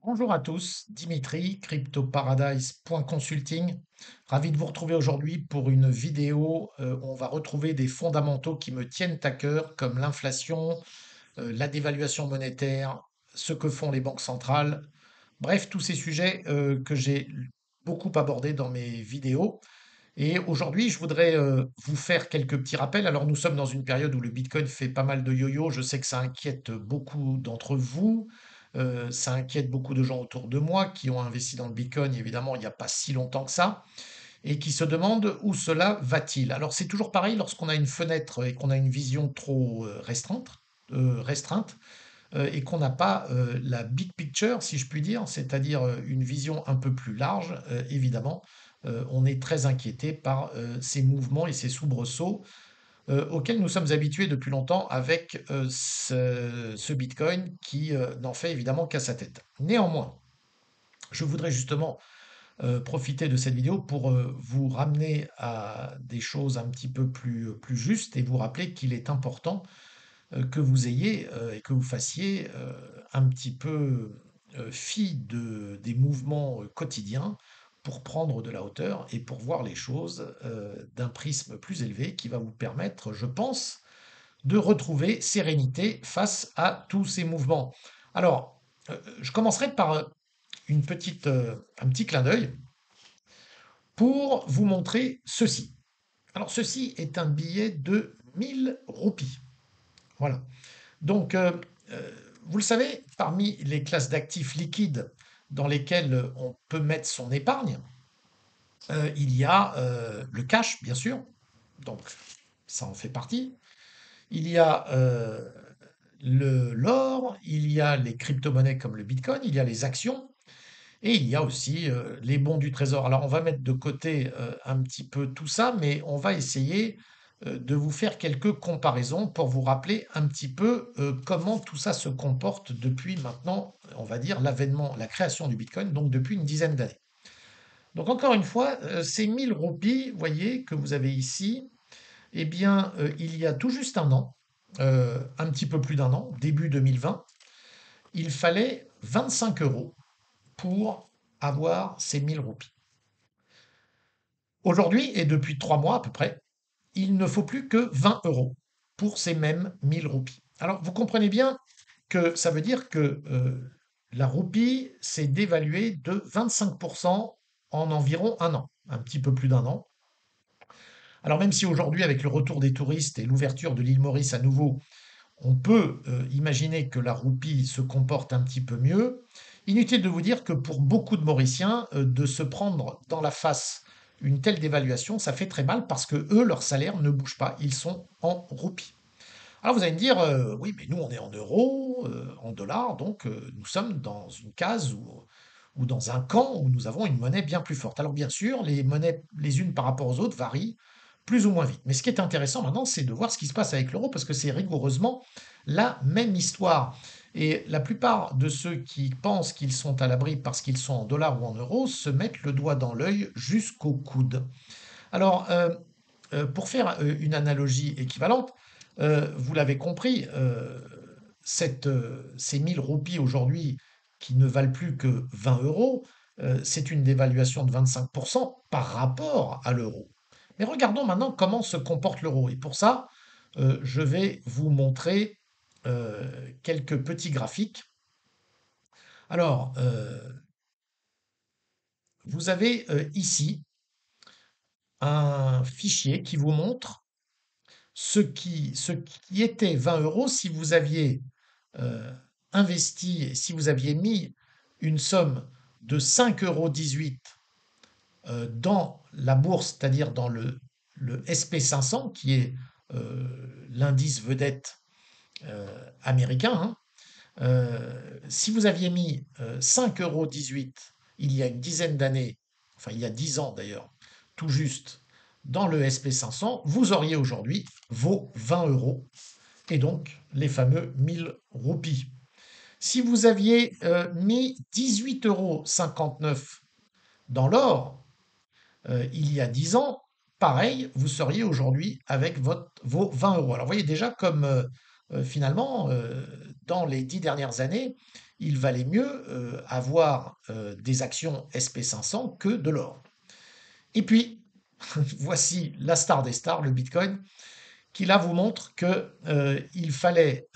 Bonjour à tous, Dimitri, cryptoparadise.consulting. Ravi de vous retrouver aujourd'hui pour une vidéo où on va retrouver des fondamentaux qui me tiennent à cœur, comme l'inflation, la dévaluation monétaire, ce que font les banques centrales. Bref, tous ces sujets que j'ai beaucoup abordés dans mes vidéos. Et aujourd'hui, je voudrais vous faire quelques petits rappels. Alors, nous sommes dans une période où le Bitcoin fait pas mal de yo-yo. Je sais que ça inquiète beaucoup d'entre vous. Ça inquiète beaucoup de gens autour de moi qui ont investi dans le Bitcoin, évidemment, il n'y a pas si longtemps que ça, et qui se demandent où cela va-t-il. Alors, c'est toujours pareil lorsqu'on a une fenêtre et qu'on a une vision trop restreinte, et qu'on n'a pas la big picture, si je puis dire, c'est-à-dire une vision un peu plus large, évidemment, on est très inquiété par ces mouvements et ces soubresauts auxquels nous sommes habitués depuis longtemps avec ce Bitcoin qui n'en fait évidemment qu'à sa tête. Néanmoins, je voudrais justement profiter de cette vidéo pour vous ramener à des choses un petit peu plus justes et vous rappeler qu'il est important que vous ayez et que vous fassiez un petit peu fi des mouvements quotidiens pour prendre de la hauteur et pour voir les choses d'un prisme plus élevé qui va vous permettre, je pense, de retrouver sérénité face à tous ces mouvements. Alors, je commencerai par un petit clin d'œil pour vous montrer ceci. Alors, ceci est un billet de 1000 roupies. Voilà. Donc, vous le savez, parmi les classes d'actifs liquides dans lesquelles on peut mettre son épargne, il y a le cash, bien sûr, donc ça en fait partie. Il y a l'or, il y a les crypto-monnaies comme le Bitcoin, il y a les actions, et il y a aussi les bons du trésor. Alors on va mettre de côté un petit peu tout ça, mais on va essayer de vous faire quelques comparaisons pour vous rappeler un petit peu comment tout ça se comporte depuis maintenant, on va dire, l'avènement, la création du Bitcoin, donc depuis une dizaine d'années. Donc encore une fois, ces 1000 roupies, voyez, que vous avez ici, eh bien, il y a tout juste un an, un petit peu plus d'un an, début 2020, il fallait 25 euros pour avoir ces 1000 roupies. Aujourd'hui, et depuis 3 mois à peu près, il ne faut plus que 20 euros pour ces mêmes 1000 roupies. Alors, vous comprenez bien que ça veut dire que la roupie s'est dévaluée de 25% en environ un an, un petit peu plus d'un an. Alors, même si aujourd'hui, avec le retour des touristes et l'ouverture de l'île Maurice à nouveau, on peut imaginer que la roupie se comporte un petit peu mieux. Inutile de vous dire que pour beaucoup de Mauriciens, de se prendre dans la face une telle dévaluation, ça fait très mal parce que eux, leur salaire ne bouge pas, ils sont en roupie. Alors vous allez me dire, oui, mais nous on est en euros, en dollars, donc nous sommes dans une case ou dans un camp où nous avons une monnaie bien plus forte. Alors bien sûr, les monnaies les unes par rapport aux autres varient plus ou moins vite. Mais ce qui est intéressant maintenant, c'est de voir ce qui se passe avec l'euro, parce que c'est rigoureusement la même histoire. Et la plupart de ceux qui pensent qu'ils sont à l'abri parce qu'ils sont en dollars ou en euros se mettent le doigt dans l'œil jusqu'au coude. Alors, pour faire une analogie équivalente, vous l'avez compris, ces 1000 roupies aujourd'hui qui ne valent plus que 20 euros, c'est une dévaluation de 25% par rapport à l'euro. Mais regardons maintenant comment se comporte l'euro. Et pour ça, je vais vous montrer quelques petits graphiques. Alors, vous avez ici un fichier qui vous montre ce qui était 20 euros si vous aviez euh, investi, si vous aviez mis une somme de 5,18 € dans la bourse, c'est-à-dire dans le SP 500, qui est l'indice vedette américain, hein. Si vous aviez mis 5,18 € il y a une dizaine d'années, enfin il y a 10 ans d'ailleurs, tout juste, dans le SP 500, vous auriez aujourd'hui vos 20 euros et donc les fameux 1000 roupies. Si vous aviez mis 18,59 € dans l'or il y a 10 ans, pareil, vous seriez aujourd'hui avec vos 20 euros. Alors vous voyez déjà comme finalement, dans les 10 dernières années, il valait mieux avoir des actions SP500 que de l'or. Et puis, voici la star des stars, le Bitcoin, qui là vous montre que il fallait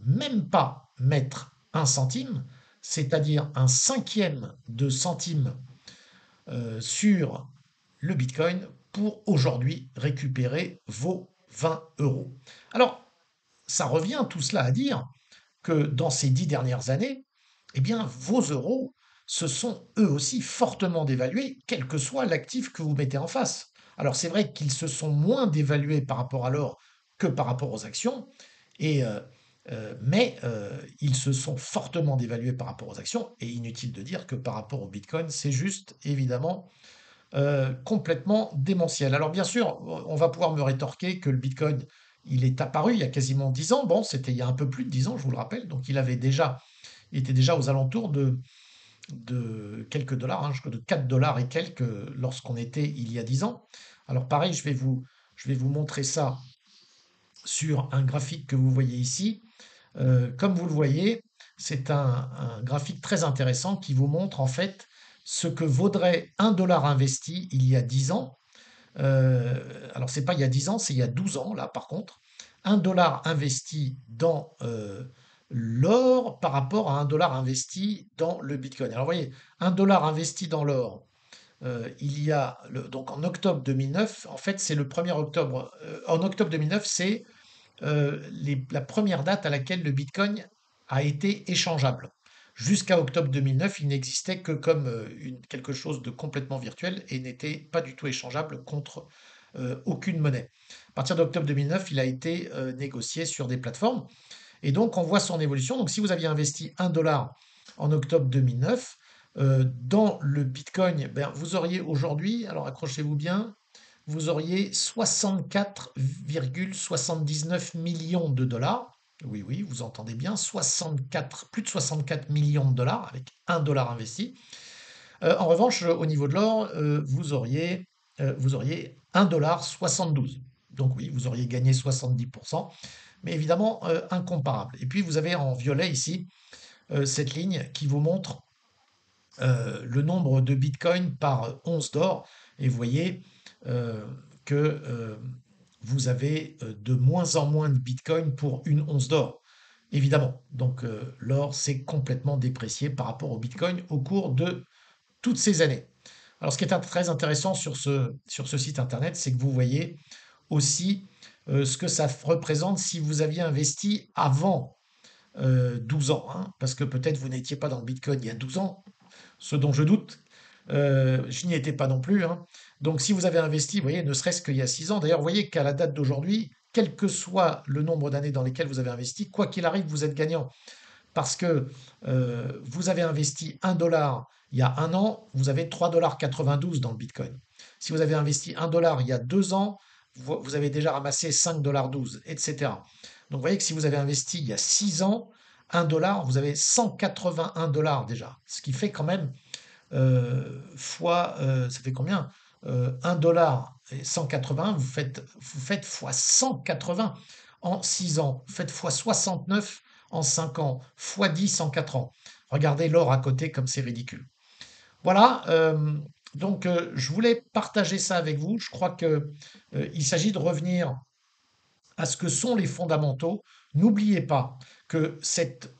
même pas mettre un centime, c'est-à-dire un cinquième de centime sur le Bitcoin pour aujourd'hui récupérer vos 20 euros. Alors, ça revient tout cela à dire que dans ces 10 dernières années, eh bien, vos euros se sont eux aussi fortement dévalués, quel que soit l'actif que vous mettez en face. Alors c'est vrai qu'ils se sont moins dévalués par rapport à l'or que par rapport aux actions, mais ils se sont fortement dévalués par rapport aux actions, et inutile de dire que par rapport au Bitcoin, c'est juste évidemment complètement démentiel. Alors bien sûr, on va pouvoir me rétorquer que le Bitcoin, il est apparu il y a quasiment 10 ans. Bon, c'était il y a un peu plus de 10 ans, je vous le rappelle. Donc il était déjà aux alentours de quelques dollars, hein, de 4 dollars et quelques lorsqu'on était il y a 10 ans. Alors pareil, je vais vous montrer ça sur un graphique que vous voyez ici. Comme vous le voyez, c'est un graphique très intéressant qui vous montre en fait ce que vaudrait un dollar investi il y a 10 ans. Alors c'est pas il y a 10 ans, c'est il y a 12 ans là par contre. Un dollar investi dans l'or par rapport à un dollar investi dans le Bitcoin. Alors vous voyez, un dollar investi dans l'or, donc en octobre 2009, en fait c'est le 1er octobre, en octobre 2009 c'est la première date à laquelle le Bitcoin a été échangeable. Jusqu'à octobre 2009, il n'existait que comme quelque chose de complètement virtuel et n'était pas du tout échangeable contre aucune monnaie. À partir d'octobre 2009, il a été négocié sur des plateformes et donc on voit son évolution. Donc si vous aviez investi un dollar en octobre 2009 dans le Bitcoin, ben, vous auriez aujourd'hui, alors accrochez-vous bien, vous auriez 64,79 millions de dollars. Oui, oui, vous entendez bien, 64, plus de 64 millions de dollars avec un dollar investi. En revanche, au niveau de l'or, vous auriez 1,72 $. Donc oui, vous auriez gagné 70%, mais évidemment incomparable. Et puis vous avez en violet ici cette ligne qui vous montre le nombre de bitcoins par once d'or. Et vous voyez euh, que vous avez de moins en moins de bitcoins pour une once d'or. Évidemment, donc l'or s'est complètement déprécié par rapport au bitcoin au cours de toutes ces années. Alors ce qui est très intéressant sur ce site internet, c'est que vous voyez aussi ce que ça représente si vous aviez investi avant 12 ans, hein, parce que peut-être vous n'étiez pas dans le Bitcoin il y a 12 ans, ce dont je doute. Je n'y étais pas non plus, hein. Donc si vous avez investi, vous voyez, ne serait-ce qu'il y a 6 ans, d'ailleurs, vous voyez qu'à la date d'aujourd'hui, quel que soit le nombre d'années dans lesquelles vous avez investi, quoi qu'il arrive, vous êtes gagnant. Parce que vous avez investi un dollar il y a un an, vous avez 3,92 $ dans le Bitcoin. Si vous avez investi un dollar il y a 2 ans, vous avez déjà ramassé 5,12 $, etc. Donc vous voyez que si vous avez investi il y a 6 ans, un dollar, vous avez 181 dollars déjà. Ce qui fait quand même ça fait combien 1 dollar et 180, vous faites fois 180 en 6 ans, vous faites fois 69 en 5 ans, fois 10 en 4 ans. Regardez l'or à côté comme c'est ridicule. Voilà, donc je voulais partager ça avec vous. Je crois que il s'agit de revenir à ce que sont les fondamentaux. N'oubliez pas que cette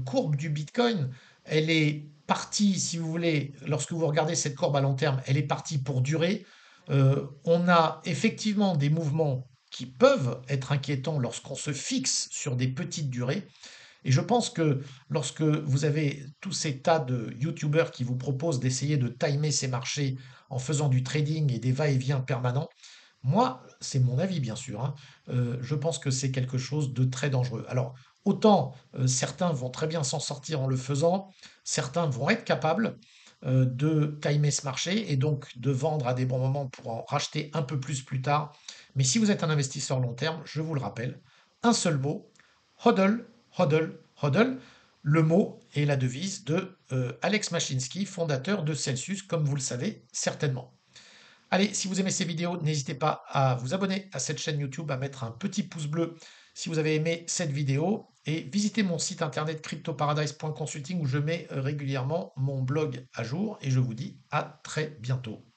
courbe du Bitcoin, elle est partie, si vous voulez, lorsque vous regardez cette courbe à long terme, elle est partie pour durer. On a effectivement des mouvements qui peuvent être inquiétants lorsqu'on se fixe sur des petites durées. Et je pense que lorsque vous avez tous ces tas de YouTubers qui vous proposent d'essayer de timer ces marchés en faisant du trading et des va-et-vient permanents, moi, c'est mon avis bien sûr, hein, je pense que c'est quelque chose de très dangereux. Alors, autant certains vont très bien s'en sortir en le faisant, certains vont être capables de timer ce marché et donc de vendre à des bons moments pour en racheter un peu plus tard. Mais si vous êtes un investisseur long terme, je vous le rappelle, un seul mot, hodl, hodl, hodl. Le mot est la devise de Alex Mashinsky, fondateur de Celsius, comme vous le savez certainement. Allez, si vous aimez ces vidéos, n'hésitez pas à vous abonner à cette chaîne YouTube, à mettre un petit pouce bleu si vous avez aimé cette vidéo et visitez mon site internet cryptoparadise.consulting où je mets régulièrement mon blog à jour et je vous dis à très bientôt.